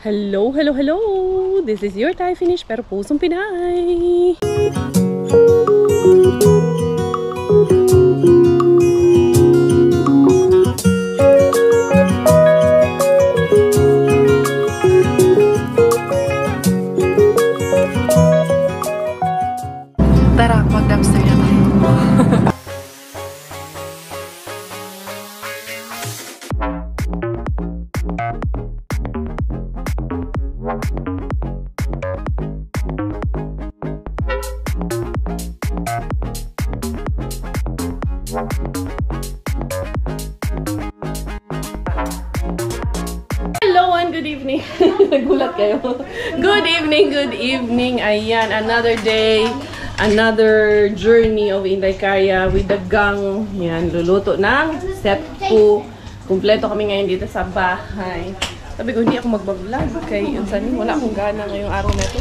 Hello, hello, hello! This is your Thai finish pero pusong Pinay! Tara, mag-dumpster na tayo. Hello and good evening! Nagulat kayo. Good evening! Ayan, another day, another journey of Inday Kaya with the gang. Yan, luluto ng seppu. Kumpleto kami ngayon dito sa bahay. Sabi ko, hindi ako magbablog kay Unsanin. Wala akong gana ngayong araw na ito.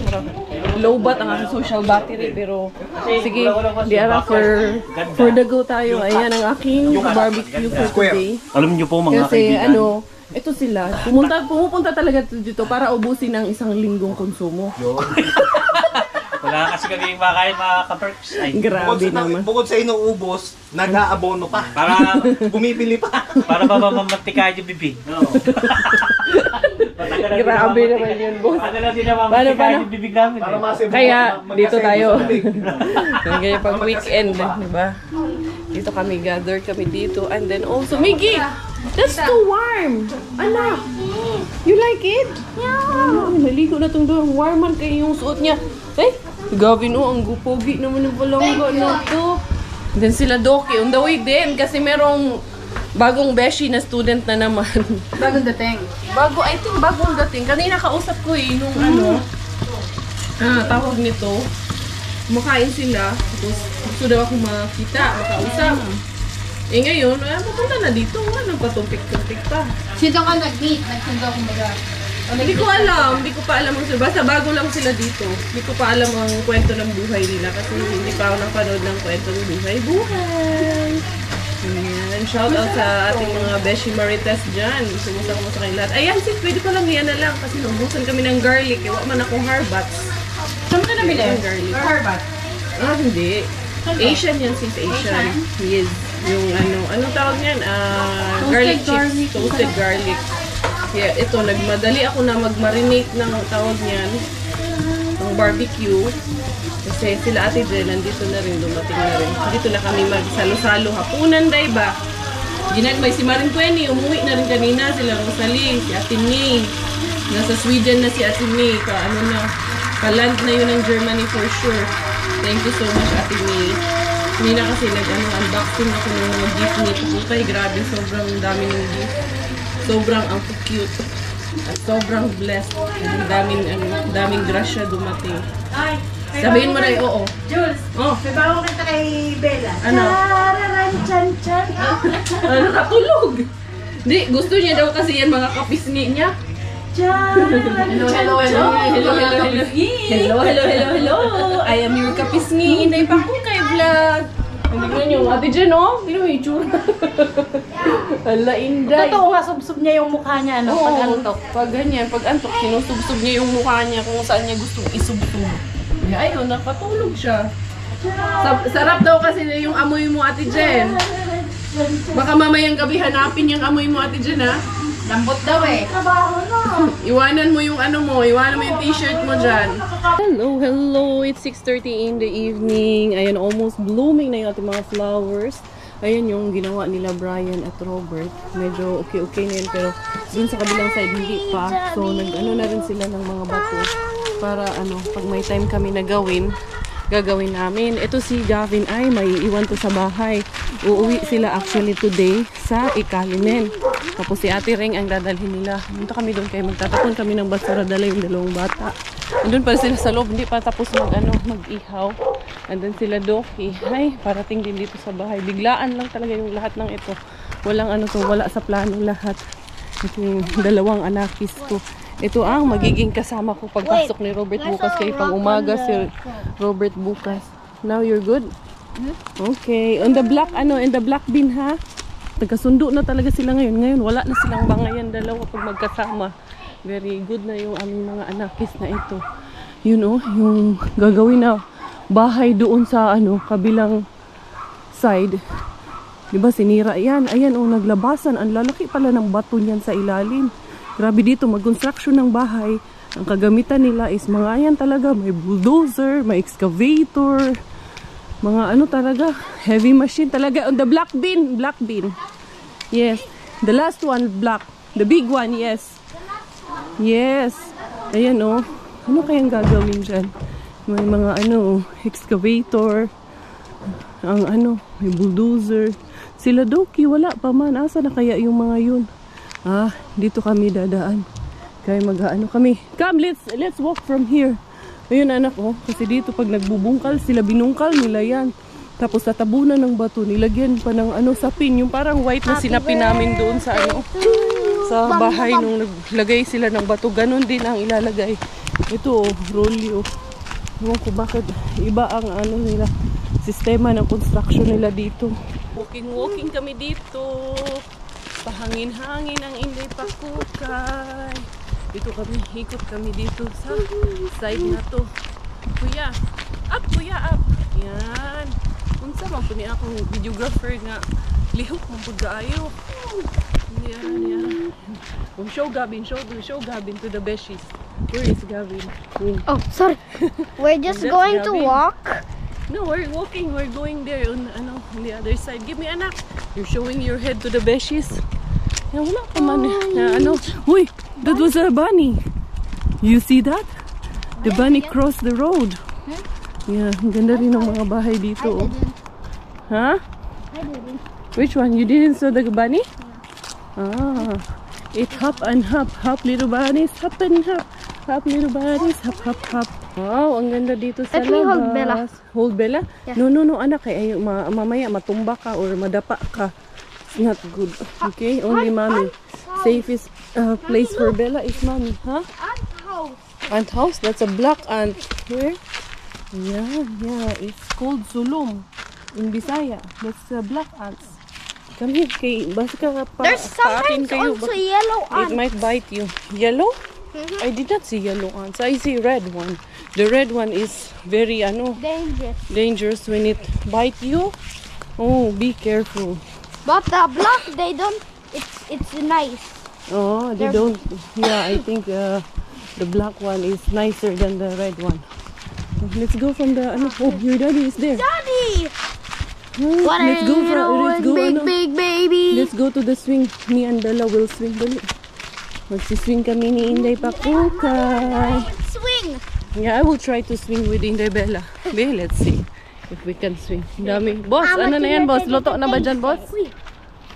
Low bat ang aking social battery. Pero, sige, diara for the go tayo. Ayan ang aking barbecue for today. Alam niyo po mga Kasi kaibigan. Ito sila. Pumupunta talaga dito para ubusin ng isang linggong konsumo. Wala kasi kami makain mga ka-perks. Ay, Grabe naman. Bukod sa inuubos, nag-aabono pa. para Bumibili pa. para mamamantikain yung bibig. No. Grabe naman yun, boss. Ano lang din naman mamamantikain yung bibig namin. Para masibo. Kaya, dito tayo. Kaya pag weekend, diba? Dito kami, gather kami dito. And then also, Miggy! That's too warm! Anak! You like it? Yeah! Naligo na itong doon. Warman kayo yung suot niya. Eh, Gavin, ang gupogi naman ng palangga na to. And then sila Doki, on the way din. Kasi merong bagong beshi na student na naman. Bagong dating. I think bagong dating. Kanina kausap ko nung tawag nito. Kumakain sila. Tapos gusto daw akong makausap. Eh ngayon, papunta na dito. Ano, patumpik-tumpik pa. Sino ka nag-meet? Nagsundo akong baga. Hindi ko alam. Hindi ko pa alam ang basta bago lang sila dito. Hindi ko pa alam ang kwento ng buhay nila. Kasi hindi pa ako napanood ng kwento ng buhay. Ayan. Shout out sa ating mga Beshi Marites dyan. Sumusta ko sa lahat. Ayan, sis, pwede pa lang yan na lang. Kasi naubusan kami ng garlic. Ewa man akong harbats. Saan ka nabili? Garlic. Or herbat? Hindi. Asian yan, sis. Asian. Yes. Yung anong tawag niyan? Garlic chips. Toasted garlic. Yeah, ito, nagmadali ako na mag-marinate ng tawag niyan. Ng barbecue. Kasi sila ate Jen, nandito na rin, dumating na rin. Dito na kami magsalo-salo hapunan, day ba? Ginagmay si Marin Queni, umuwi na rin kanina. Sila Rosalie, si Ate May. Nasa Sweden na si Ate May. Ka-land na yun ng Germany for sure. Thank you so much, Ate May. Hindi na kasi unboxing ako ng mga gift ni Pukay. Grabe, sobrang dami ng gift. Sobrang ang cute. At sobrang blessed. Daming grasya dumating. Sabihin mo na oo. Jules, may bago kita kay Bella. Ano? Chararan, chan, chan. Nakatulog. Hindi, gusto niya daw kasi yan mga kapisngi niya. Hello. Hello. I am your kapisngi. Inday pa ko kay vlog. Tingnan niyo, Ate Jen, tingnan mo yung itsura. Hala, Inday. Totoo nga, subsub niya yung mukha niya, pag antok. Pag ganyan, pag antok, sinusubsub niya yung mukha niya kung saan niya gustong isubsub. Ayun, nakatulog siya. Sarap daw kasi yung amoy mo, Ate Jen. Baka mamayang gabi hanapin yung amoy mo, Ate Jen, ha? Lambot daw eh. Trabaho na. Iwanan mo yung iwanan mo yung t-shirt mo dyan. Hello. It's 6:30 in the evening. Ayan, almost blooming na yung ating mga flowers. Ayan yung ginawa nila Brian at Robert. Medyo okay na yun, pero dun sa kabilang side, hindi pa. So, nag-ano na rin sila ng mga bato para pag may time kami na gagawin namin. Ito si Gavin ay may iwan to sa bahay. Uuwi sila actually today sa Ikalinen. Tapos si Ate Ring ang dadalhin nila. Punta kami doon kayo. Magtatapon kami ng basura. Dala yung dalawang bata. Andun pa sila sa loob. Hindi pa tapos mag-ihaw. Andun sila Doki. Ay, parating din dito sa bahay. Biglaan lang talaga yung lahat ng ito. Walang wala sa plano lahat. Ito yung dalawang anakis ko. Ito ang magiging kasama ko pagpasok ni Robert bukas. Kaya pang umaga si Robert bukas. Now you're good? Okay. On the black, in the black bin ha? Nagkasundo na talaga sila ngayon. Ngayon, wala na silang bangayan dalawa pag magkasama. Very good na yung aming mga anakis na ito. Yun oh, yung gagawin na bahay doon sa kabilang side. Diba sinira yan? Ayan oh, naglabasan. Ang lalaki pala ng bato niyan sa ilalim. Grabe dito, mag-construction ng bahay. Ang kagamitan nila is mga ayan talaga. May bulldozer, may excavator. Mga talaga, heavy machine talaga. On the black bin. Black bin. Yes. The last one, black. The big one, yes. Yes. Ayan oh. Ano kayang gagawin dyan? May mga excavator. Ang may bulldozer. Sila Doki, wala pa man. Asa na kaya yung mga yun? Dito kami dadaan. Kaya kami. Come, let's walk from here. Ayun anak oh, kasi dito pag nagbubungkal sila, binungkal nila yan. Tapos tatabunan ng bato, nilagyan pa ng sapin. Yung parang white na sinapin namin doon sa sa bahay nung naglagay sila ng bato. Ganon din ang ilalagay. Ito oh, rolyo. Ewan ko bakit iba ang nila, sistema ng construction nila dito. Walking kami dito. Pahangin-hangin ang Inday Pakukay. Dito kami, ikot kami dito sa side na to. Kuya, up! Yan. Unsa man po niya akong videographer nga lihok mong pagkaayo. Yan. Show Gavin to the beshies. Where is Gavin? Oh, sorry. We're just going to Gavin. walk. No, we're walking. We're going there on the other side. Give me anak. You're showing your head to the beshies. Yan, wala pa man. Uy, that was a bunny. You see that? The bunny crossed the road. Yeah, ang ganda rin ng mga bahay dito. Huh? I didn't. Which one? You didn't saw the bunny? It hop and hop. Hop little bunnies. Hop and hop. Hop little bunnies. Hop, hop, hop. Wow, ang ganda dito sa Let me labas. hold Bella. Hold Bella? Yeah. No, anak. Mamaya matumba ka or madapa ka. It's not good. Okay? Only mommy. Safest place for Bella is mommy. Huh? Ant house? That's a black ant. Where? Yeah. It's called Zulum in Bisaya. That's black ants. Come here, kay basta ka There's sometimes also yellow It ants. might bite you. Yellow? I did not see yellow ants. I see red one. The red one is very Dangerous. dangerous when it bite you. Oh, be careful. But the black, they don't. It's nice. Oh, they don't. Yeah, I think the black one is nicer than the red one. Let's go from the. Oh, your daddy is there. Daddy! Oh, What let's go big baby. Let's go to the swing. Me and Bella will swing. Dali. Magsiswing kami ni Inday Pakukay. Swing. Yeah, I will try to swing with Inday Bella. Okay, let's see if we can swing. Dami. Boss, ano na yan, boss? Loto na ba dyan, boss?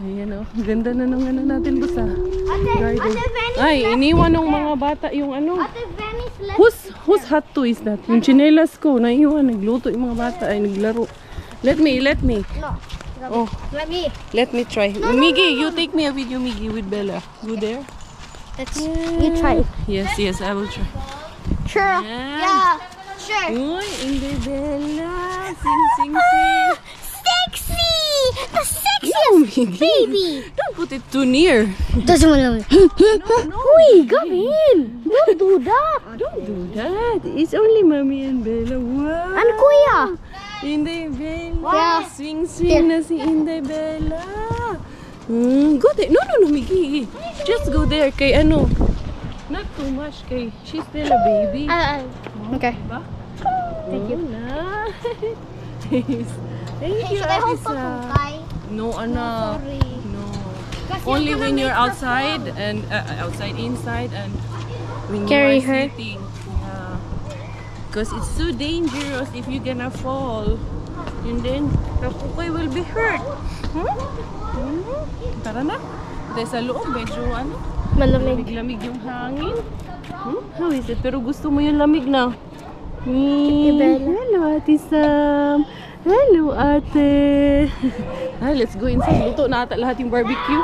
Ayan o. Ganda na nung natin, boss garden. Ay, iniwan ng mga bata yung Whose hot to is that? Yung chinelas ko, naiwan. Nagluto yung mga bata. Ay, naglaro. Let me. No. Oh, let me try. Miggy, you take me a video, Miggy, with Bella. Go there. You try. Yes, I will try. Sure. Yan. Yeah. Sure. Uy, Inday Bella. Sing. Sexy. The No, sexiest Miggy. baby. Don't put it too near. Doesn't want to. Uy, Gavin. Don't do that. Don't do that. It's only Mommy and Bella. Wow. Ano kuya? Inday Bella. Yeah. Swing na si Inday Bella. Go there. No, Miggy. Just go there kay Not too much kay she's still a baby. Okay. Diba? Thank you. Nice. Thank you, Should I hold Atisa. Pakukay? No, anak. Sorry. No. Only when you're outside and inside, and when Carry you are her. sitting. Yeah. Because it's so dangerous if you're gonna fall. And then, Pakukay will be hurt. Tara na. Dahil sa loob, medyo Malamig. lamig yung hangin. How is it? Pero gusto mo yung lamig na. Hello, Ate Sam. Hello, Ate. Let's go inside. Luto na ata lahat yung barbecue.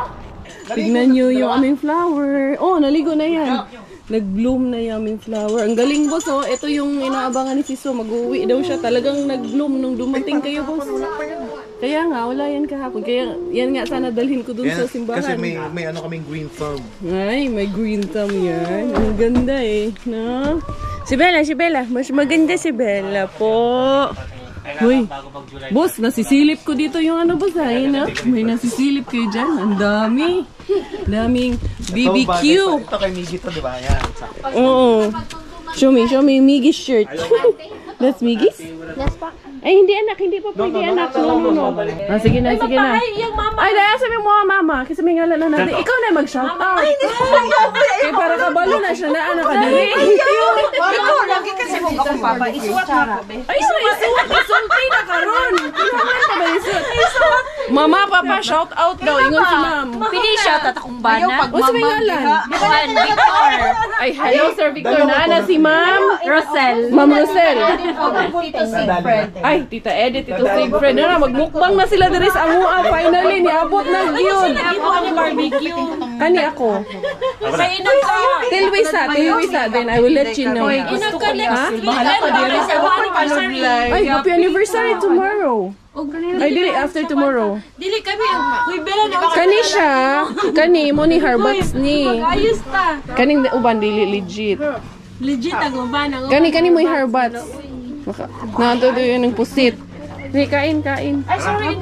Tignan nyo yung aming flower. Oh, naligo na yan. Nag-bloom na yung aming flower. Ang galing, boss. Oh, ito yung inaabangan ni Siso. Mag-uwi daw siya. Talagang nag-bloom nung dumating kayo, boss. Kaya nga, wala yan kahapon. Kaya yan nga sana dalhin ko dun sa simbahan. Kasi may ano kaming green thumb. Ay, may green thumb yan. Ang ganda eh. No? Si Bella. Mas maganda si Bella po. Uy, boss, nasisilip ko dito yung ano, boss, ha? Yun, may nasisilip kayo dyan. Ang dami. Daming BBQ. Ito kay Miggy to, di ba? Yan. Oo. Show me Miggy's shirt. That's Miggy's? Yes, pa. Ay, hindi anak, hindi pa pwede anak. No. Ah, sige na. Ay, dahil sabi mo mama, kasi may ngalan na natin. Ikaw na mag-shout out. Ay, kaya para kabalo na siya na anak ka dali. Ikaw, lagi kasi mo ako papa. Isuwat na ako, be. Ay, isulti na karon. Kailangan ka ba isuot? Mama, papa, shout out daw. Ingon si ma'am. Pili siya, tatakong bana. O, sa may ngalan. Juan Victor. Ay, hello, Sir Victor. Na si ma'am. Rosel. Ma'am Rosel. Tito Sigfred. Ay, Tita Edith, Tito Sigfred. Na, magmukbang na sila diri sa amua. Finally, niabot na yun. Kani ako. Tilwisa. Then I will let you know. Ha? Bahala ka diri sa Ay, happy anniversary tomorrow. Ay, dili, after tomorrow. Dili kami. Uy, Bella na. Kani siya. Kani mo ni Harbats ni. Ayos ta. Kaning uban, dili legit. Legit ang uban. Kani mo yung Harbats. Nato doon yun ng pusit. Hey, kain. Ay, sorry.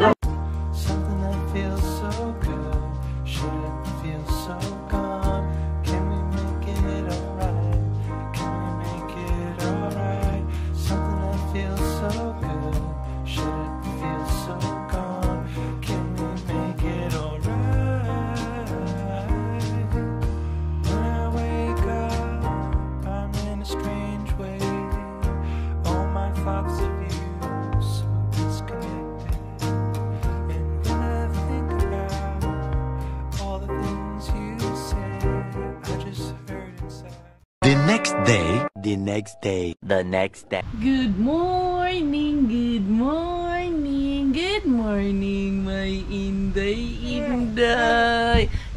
Something that feels so good, shouldn't feel so gone. Can we make it alright? Can we make it alright? Something that feels so good, shouldn't feel so gone. Can we make it alright? When I wake up, I'm in a strange way. All my thoughts of you so disconnected. And when I think about all the things you say, I just hurt inside. The next day. Good morning, my Inday.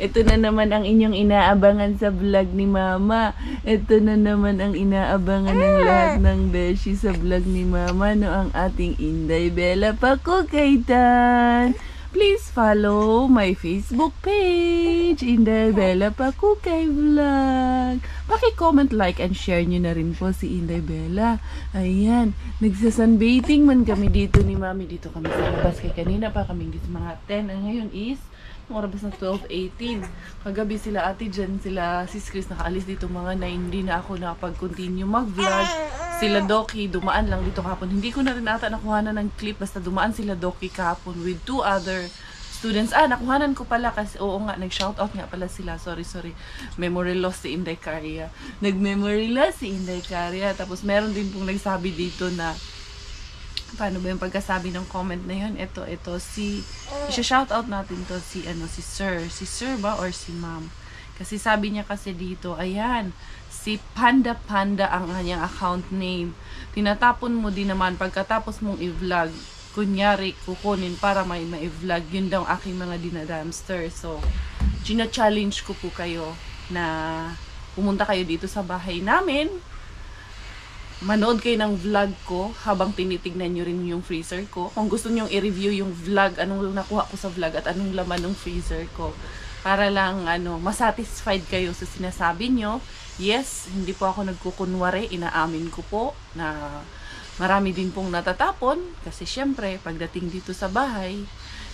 Ito na naman ang inyong inaabangan sa vlog ni Mama. Ito na naman ang inaabangan ng lahat ng beshi sa vlog ni Mama, no, ang ating Inday Bella Pakukaitan. Please follow my Facebook page, Inday Bella Pakukay Vlog. Paki-comment, like, and share nyo na rin po si Inday Bella. Ayan, nagsasunbathing man kami dito ni Mami. Dito kami sa labas. Kaya kanina pa kami dito mga 10. Ang ngayon is, oras na 12:18. Kagabi sila ate dyan, sila sis Chris nakaalis dito mga 9. Hindi na ako nakapag-continue mag-vlog. Sila Doki, dumaan lang dito kahapon. Hindi ko na rin ata nakuhanan ng clip. Basta dumaan sila Doki kahapon with 2 other students. Nakuhanan ko pala kasi, oo nga, nag-shoutout nga pala sila. Sorry. Memory loss si Inday Caria. Nag-memory loss si Inday Caria. Tapos meron din pong nagsabi dito na, paano ba yung pagkasabi ng comment na yun? Ito, shoutout natin to si Sir ba or si Ma'am? Kasi sabi niya kasi dito, ayan, si Panda ang kanyang account name. Tinatapon mo din naman pagkatapos mong i-vlog. Kunyari, kukunin para may ma-vlog. Yun daw aking mga dinadamster. So, gina-challenge ko po kayo na pumunta kayo dito sa bahay namin. Manood kayo ng vlog ko habang tinitignan nyo rin yung freezer ko. Kung gusto nyo i-review yung vlog, anong nakuha ko sa vlog at anong laman ng freezer ko. Para lang masatisfied kayo sa sinasabi nyo. Yes, hindi po ako nagkukunwari. Inaamin ko po na marami din pong natatapon. Kasi syempre, pagdating dito sa bahay,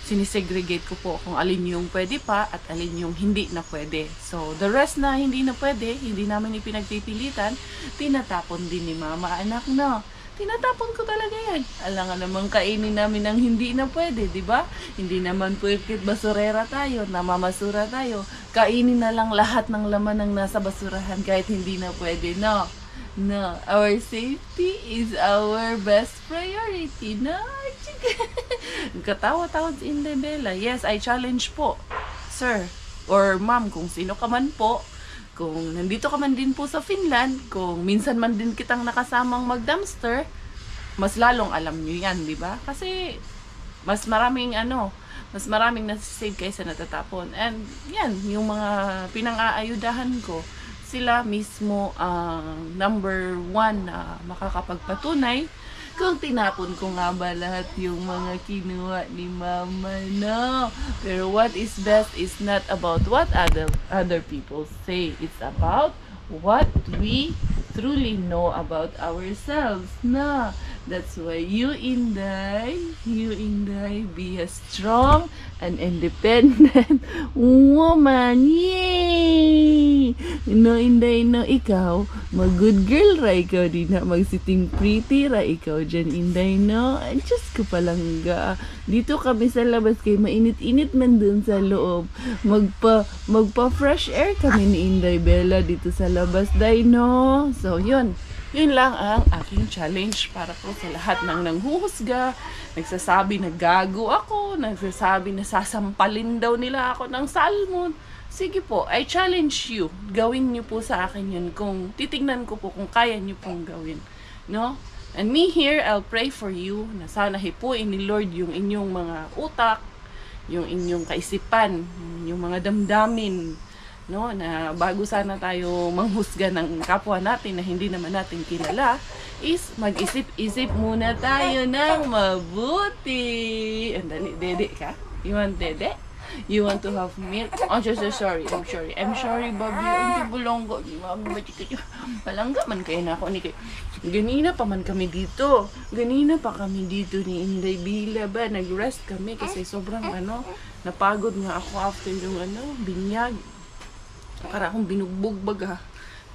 sinisegregate ko po kung alin yung pwede pa at alin yung hindi na pwede. So, the rest na hindi na pwede, hindi namin ipinagpipilitan, tinatapon din ni Mama. Anak, no? Tinatapon ko talaga yan. Alangan namang kainin namin ng hindi na pwede, di ba? Hindi naman pwede basurera tayo, namamasura tayo. Kainin na lang lahat ng laman ng nasa basurahan kahit hindi na pwede, no? No, our safety is our best priority. No, katawa-tawa si Inday Bella. Yes, I challenge po, sir, or ma'am, kung sino ka man po, kung nandito ka man din po sa Finland, kung minsan man din kitang nakasamang mag-dumpster, mas lalong alam nyo yan, di ba? Kasi, mas maraming nasisave kaysa natatapon. And, yan, yung mga pinang-aayudahan ko, sila mismo ang number 1 na makakapagpatunay kung tinapon ko nga ba lahat yung mga kinuha ni Mama, no. Pero what is best is not about what other people say. It's about what we truly know about ourselves, na. That's why you Inday, be a strong and independent woman. Yay! No, Inday, no, ikaw, mag-good girl ra ikaw, di na mag-sitting pretty ra ikaw dyan, Inday, no? Ay, Diyos ko palangga. Dito kami sa labas kay mainit-init man dun sa loob. Magpa-fresh air kami ni Inday Bella dito sa labas, day, no? So, yun lang ang aking challenge para po sa lahat ng nanghuhusga, nagsasabi na gago ako, nagsasabi na sasampalin daw nila ako ng salmon. Sige po, I challenge you. Gawin niyo po sa akin yun kung titignan ko po kung kaya niyo pong gawin. No? And me here, I'll pray for you na sana hipuin ni Lord yung inyong mga utak, yung inyong kaisipan, yung mga damdamin, no, na bago sana tayo manghusga ng kapwa natin na hindi naman natin kilala, is mag-isip-isip muna tayo ng mabuti. And dali, dede ka? You want dede? You want to have milk? Oh, sorry. I'm sorry, Bobby. Hindi bulonggo. Palangga man kayo na ako. Ganina pa man kami dito. Ganina pa kami dito ni Inday Bila ba? Nag-rest kami kasi sobrang napagod nga ako after yung binyag. Para akong binugbog baga.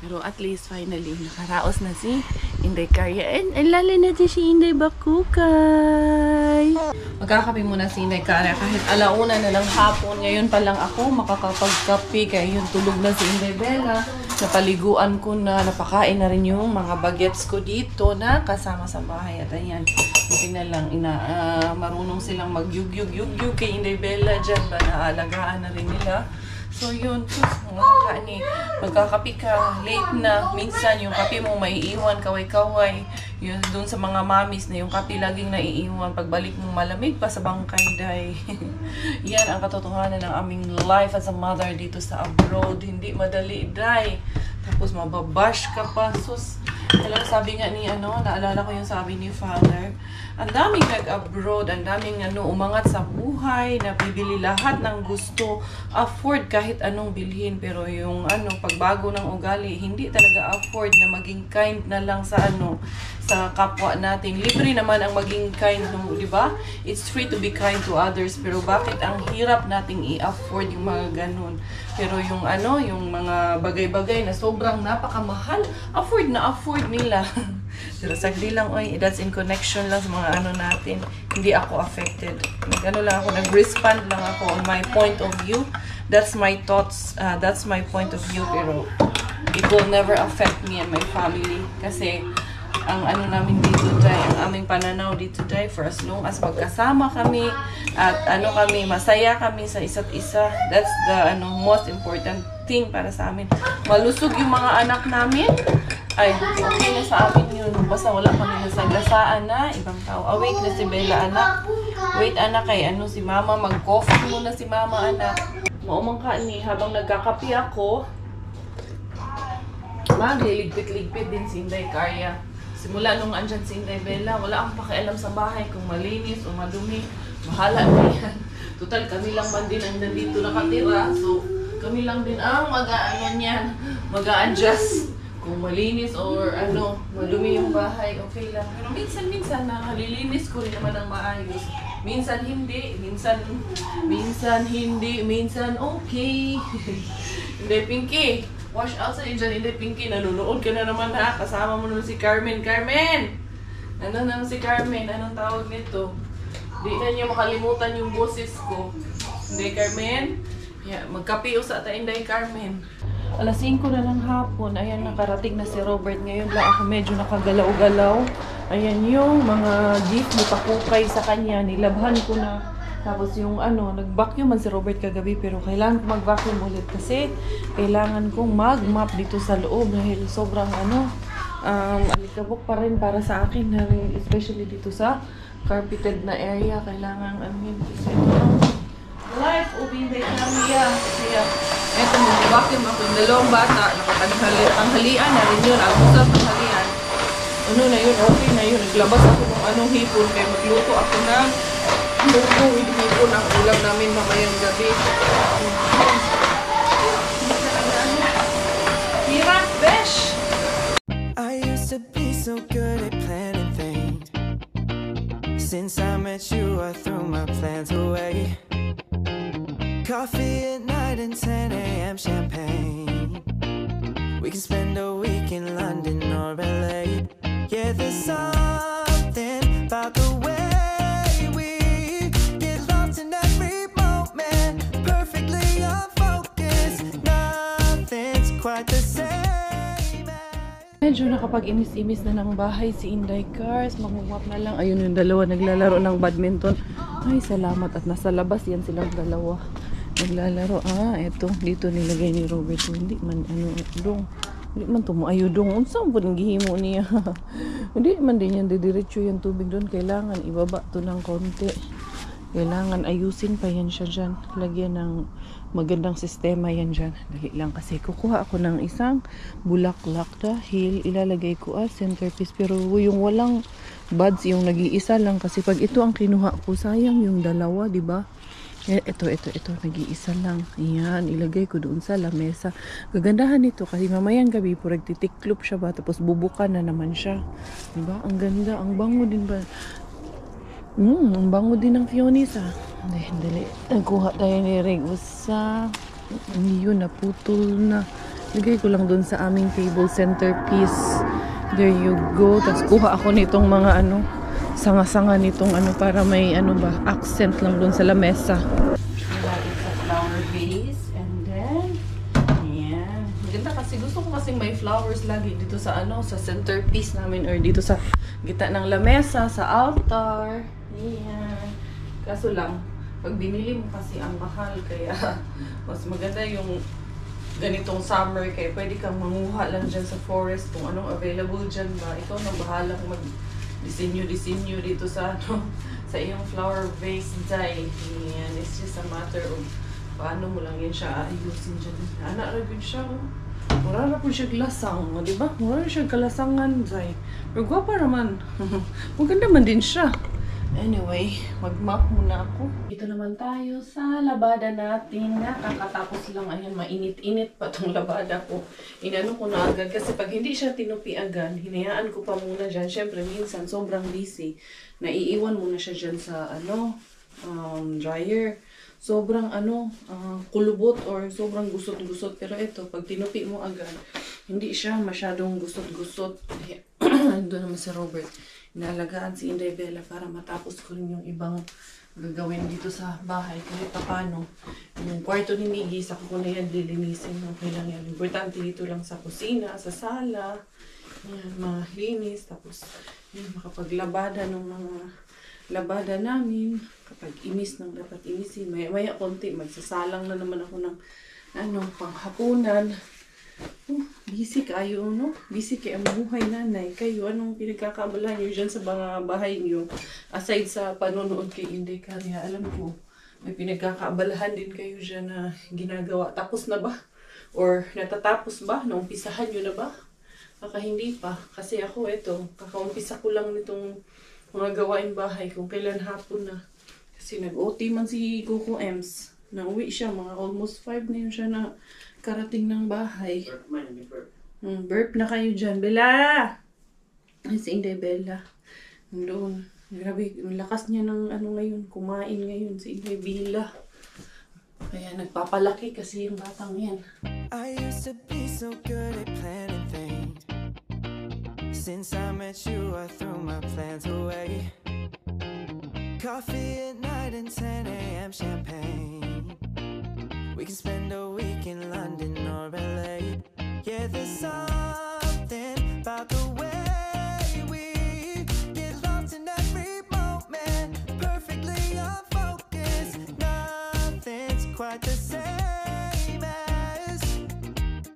Pero at least finally, nakaraos na si Inday Karya. And lalo na si Inday Bakukay. Magkakape muna si Inday Karya kahit alauna na lang hapon. Ngayon pa lang ako makakapagkape. Kaya yun, tulog na si Inday Bella. Napaliguan ko na, napakain na rin yung mga bagets ko dito na kasama sa bahay. At ayan, hindi na lang marunong silang mag-yug-yug-yug-yug kay Inday Bella dyan ba, naalagaan na rin nila. So yun, magkakapi ka, late na, minsan yung kape mo maiiwan, kaway-kaway. Yun, dun sa mga mamis na yung kape laging naiiwan, pagbalik mo malamig pa sa bangkay, day. Yan ang katotohanan ng aming life as a mother dito sa abroad. Hindi madali, day. Tapos mababash ka pa, sus. Alam, sabi nga ni naalala ko yung sabi ni Father, ang daming nag-abroad, ang daming umangat sa buhay, napibili lahat ng gusto, afford kahit anong bilhin, pero yung pagbago ng ugali, hindi talaga afford na maging kind na lang sa sa kapwa natin. Libre naman ang maging kind, di ba? It's free to be kind to others, pero bakit ang hirap nating i-afford yung mga ganun? Pero yung yung mga bagay-bagay na sobrang napakamahal, afford nila. Pero sagdi lang, that's in connection lang sa mga natin. Hindi ako affected. Lang ako, nag-respond lang ako on my point of view. That's my thoughts, that's my point of view, pero it will never affect me and my family. Kasi, ang namin dito day, ang aming pananaw dito day, for as long as magkasama kami, at kami, masaya kami sa isa't isa, that's the most important thing para sa amin. Malusog yung mga anak namin, ay okay na sa amin yun. Basta wala kami nasagasaan na ibang tao. Awake na si Bella, anak. Wait, anak, kay si mama, mag-coffee muna si mama, anak. Maumang ka ni, habang nagkakapi ako, magliligpit-ligpit din si Inday Karya. Simula nung andyan si Inday Bella, wala akong pakialam sa bahay kung malinis o madumi. Bahala na yan. Total, kami lang man din ang nandito nakatira. So, kami lang din ang mag-a-adjust. Kung malinis or madumi yung bahay, okay lang. Pero minsan nakalilinis ko rin naman ang maayos. Minsan hindi, minsan okay. Hindi, Pinky. Wash out sa dyan, hindi, Pinky. Nanonood ka na naman, ha? Kasama mo naman si Carmen. Carmen! Ano naman si Carmen? Anong tawag nito? Di na niyo makalimutan yung boses ko. Hindi, Carmen? Yeah, magkape sa Inday, Carmen. Alas 5 na ng hapon. Ayan, nakarating na si Robert. Ngayon lang ako medyo nakagalaw-galaw. Ayan yung mga gift ni Pakukay sa kanya. Nilabhan ko na. Tapos yung nag-vacuum man si Robert kagabi, pero kailangan ko mag-vacuum ulit kasi kailangan kong mag-mop dito sa loob dahil sobrang alikabok pa rin para sa akin, especially dito sa carpeted na area. Kailangan kasi life of Inday Karya. Kaya eto, mag-vacuum ako yung dalawang bata, nakatanghalian na rin yun, almusal tanghalian. ano na yun, okay na yun. Naglabas ako ng anong hipon kaya magluto ako ng luto with hipon ang ulam namin mamayang gabi. Hirap, besh! I used to be so good at planning things. Since I met you, I threw my plans away. Coffee at night and 10 a.m. champagne. We can spend a week in London or LA. Yeah, there's something about the way we get lost in every moment. Perfectly unfocused. Nothing's quite the same as... Medyo nakapag-imis-imis na ng bahay si Inday Cars. Mag-walk na lang. Ayun yung dalawa naglalaro ng badminton. Ay, salamat. At nasa labas yan silang dalawa. Naglalaro. Ah, eto. Dito nilagay ni Roberto. Hindi man, dong. Hindi man tumayo dong. Unsang po nang gihimo niya. Hindi man din yan. Didiretso yung tubig doon. Kailangan ibaba to ng konti. Kailangan ayusin pa yan siya dyan. Lagyan ng magandang sistema yan dyan. Dali lang kasi kukuha ako ng isang bulaklak dahil ilalagay ko centerpiece. Pero yung walang buds, yung nag-iisa lang. Kasi pag ito ang kinuha ko, sayang yung dalawa, di ba? Ito, nag-iisa lang. Ayan, ilagay ko doon sa lamesa. Gagandahan nito kasi mamayang gabi po nagtitiklop siya ba, tapos bubukan na naman siya. Diba? Ang ganda, ang bango din ba? Ang bango din ng Fionis ah. Dali. Nagkuha tayo ni Regusa. Yun, naputol na. Lagay ko lang doon sa aming table centerpiece. There you go. Tapos kuha ako nitong mga sanga-sanga nitong para may accent lang doon sa lamesa. Ilagay sa flower vase and then yan. Maganda kasi gusto ko kasi may flowers lagi dito sa sa centerpiece namin or dito sa gitna ng lamesa, sa altar. Yan. Kaso lang, pag binili mo kasi ang mahal kaya mas maganda yung ganitong summer kaya pwede kang manguha lang dyan sa forest kung anong available dyan ba. Ikaw nang bahalang disenyo dito sa sa iyong flower vase dye. Yan, it's just a matter of paano mo lang yan siya ayusin dyan. Anak rin siya. Mura po siya lasang, di ba? Mura siya kalasangan dye. Pero gwapa naman. Maganda man din siya. Anyway, mag-map muna ako. Dito naman tayo sa labada natin. Kakatapos lang. Ayan, mainit-init pa tong labada ko. Inano ko na agad. Kasi pag hindi siya tinupi agad, hinayaan ko pa muna dyan. Siyempre, minsan sobrang busy. Naiiwan muna siya dyan sa dryer. Sobrang kulubot or sobrang gusot-gusot. Pero ito, pag tinupi mo agad, hindi siya masyadong gusot-gusot. Doon naman si Robert. Inaalagaan si Inday Bella para matapos ko rin yung ibang gagawin dito sa bahay. Kahit paano. Yung kwarto ni Miggy, sa ko na yan lilinisin. Okay lang yan. Importante dito lang sa kusina, sa sala. Yan, mga linis. Tapos, yun, makapaglabada ng mga labada namin. Kapag inis ng dapat inisin. Maya konti, magsasalang na naman ako ng panghapunan. Busy kayo, no? Busy kayo ang buhay nanay. Kayo, anong pinagkakaabalahan nyo dyan sa mga bahay nyo? Aside sa panonood kay Inday Kaya, alam ko, may pinagkakaabalahan din kayo dyan na ginagawa. Tapos na ba? Or natatapos ba? Naumpisahan nyo na ba? Baka hindi pa. Kasi ako, kakaumpisa ko lang nitong mga gawain bahay kung kailan hapon na. Kasi nag-OT man si Coco Ems. Nauwi siya, mga almost 5 na yun siya na karating ng bahay. Burp na kayo dyan. Bella! Ay, si Inday Bella. Doon. Grabe, lakas niya ng ngayon. Kumain ngayon si Inday Bella. Kaya nagpapalaki kasi yung batang yan. I used to be so good at planning things. Since I met you, I threw my plans away. Coffee at night and 10 a.m. champagne. We can spend a week in London or LA. Yeah, there's something about the way we get lost in every moment. Perfectly unfocused. Nothing's quite the same as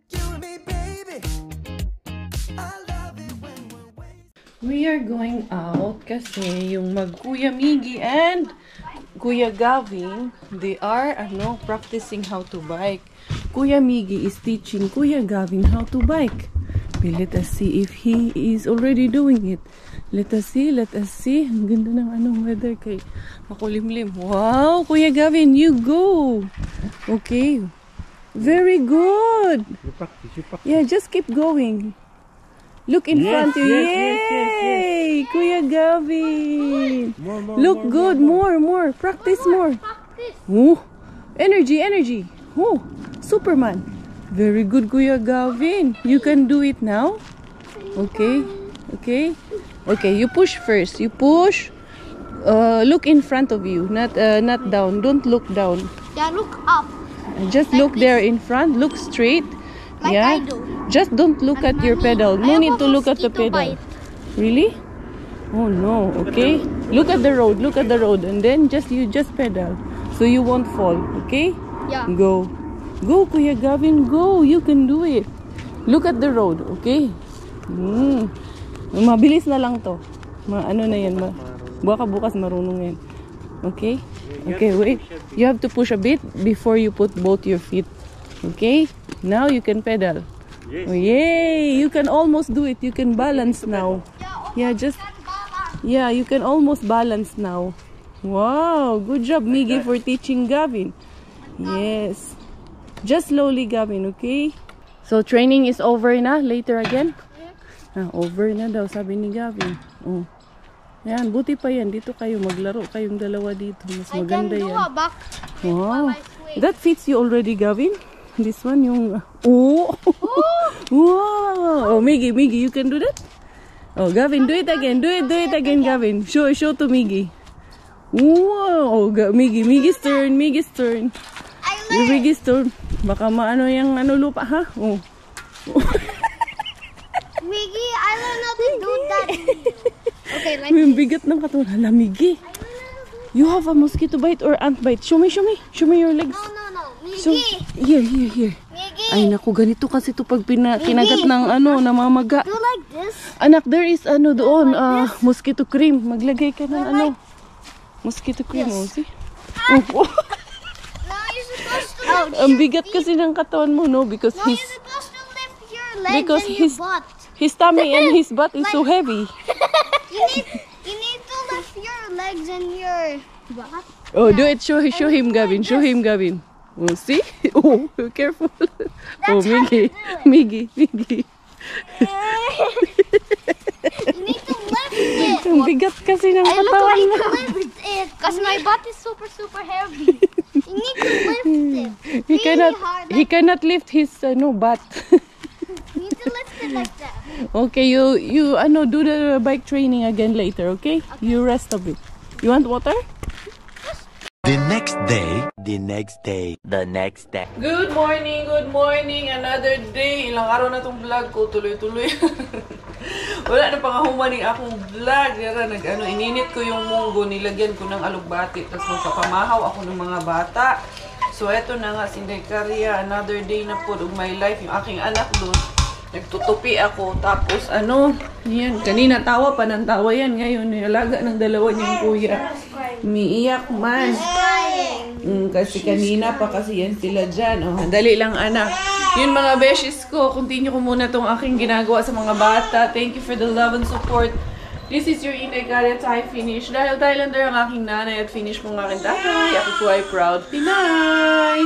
you and me, baby. I love it when we're waiting. We are going out kasi yung Kuya Miggy and Kuya Gavin, they are practicing how to bike. Kuya Miggy is teaching Kuya Gavin how to bike. Let us see if he is already doing it. Let us see, let us see. Ang ganda ng anong weather kay makulimlim. Wow, Kuya Gavin, you go. Okay. Very good. You practice, you practice. Yeah, just keep going. Look in front of you. Yay! Kuya Gavin. Look good. More. Practice more. Oh, energy, energy. Oh, Superman. Very good, Kuya Gavin. You can do it now. Okay. You push first. You push. Look in front of you, not down. Don't look down. Yeah, look up. Just look there in front. Look straight. Like Yeah. I do. Just don't look at your pedal. No need to look at the pedal. Really? Oh no. Okay. Look at the road. Look at the road, and then you just pedal, so you won't fall. Okay. Yeah. Go, Kuya Gavin. Go. You can do it. Look at the road. Okay. Mabilis na lang to. Ano na yan. Baka bukas marunong yan. Okay. Okay. Wait. You have to push a bit before you put both your feet. Okay. Now you can pedal. Oh, yay! You can almost do it. You can balance now. Yeah, you can almost balance now. Wow, good job, Miggy, for teaching Gavin. Yes. Just slowly, Gavin, okay? So, training is over na. Later again? Over na daw, sabi ni Gavin. Oh. Yan, buti pa yan. Dito kayo, maglaro kayong dalawa dito. Mas maganda yan. Wow. That fits you already, Gavin? This one, yung... Oh! Wow! Oh, Miggy, you can do that? Oh, Gavin, do it again. Do it again, Gavin. Show to Miggy. Wow! Oh, Miggy's turn. Miggy's turn. Baka maano yung lupa, ha? Oh. Miggy, I learned how to do that. Okay, like Yung bigat ng katawan. Hala, Miggy. You have a mosquito bite or ant bite? Show me your legs. No. Miggy. So, here. Miggy. Ay, naku, ganito kasi ito pag kinagat ng namamaga. Do like this. Anak, there is doon, mosquito cream. Maglagay ka ng mosquito cream, oh, see? Oh. Now you're supposed to lift Ang bigat kasi ng katawan mo, no? Because you're supposed to lift your legs because and your butt. his tummy and his butt is so heavy. You need to lift your legs and your butt. Oh, do it. Show him, Gavin. Show him, Gavin. Oh, see? Oh, careful. Oh, Miggy. You need to lift it. Ang bigat kasi ng I look katawan like mo. to lift it because my butt is super heavy. You need to lift it. Really hard. He cannot lift his butt. You need to lift it like that. Okay, you do the bike training again later, okay? You rest a bit. You want water? The next day. Good morning, another day. Ilang araw na tong vlog ko, tuloy-tuloy. Wala na pangahumaning akong vlog. Yara, ininit ko yung munggo, nilagyan ko ng alugbati, tapos magpapamahaw ako ng mga bata. So, eto na nga, Sindekarya, another day na po of my life. Yung aking anak doon, nagtutupi ako. Tapos, yan, kanina tawa pa ng tawa yan. Ngayon, nialaga ng dalawa niyang kuya. Umiiyak man. Kasi kanina pa kasi yan sila dyan. Oh, dali lang, anak. Yun, mga beshes ko, continue ko muna tong aking ginagawa sa mga bata. Thank you for the love and support. This is your Inday Garret Thai finish. Dahil Thailander ang aking nanay at finish mong aking tatay, ako po ay proud Pinay!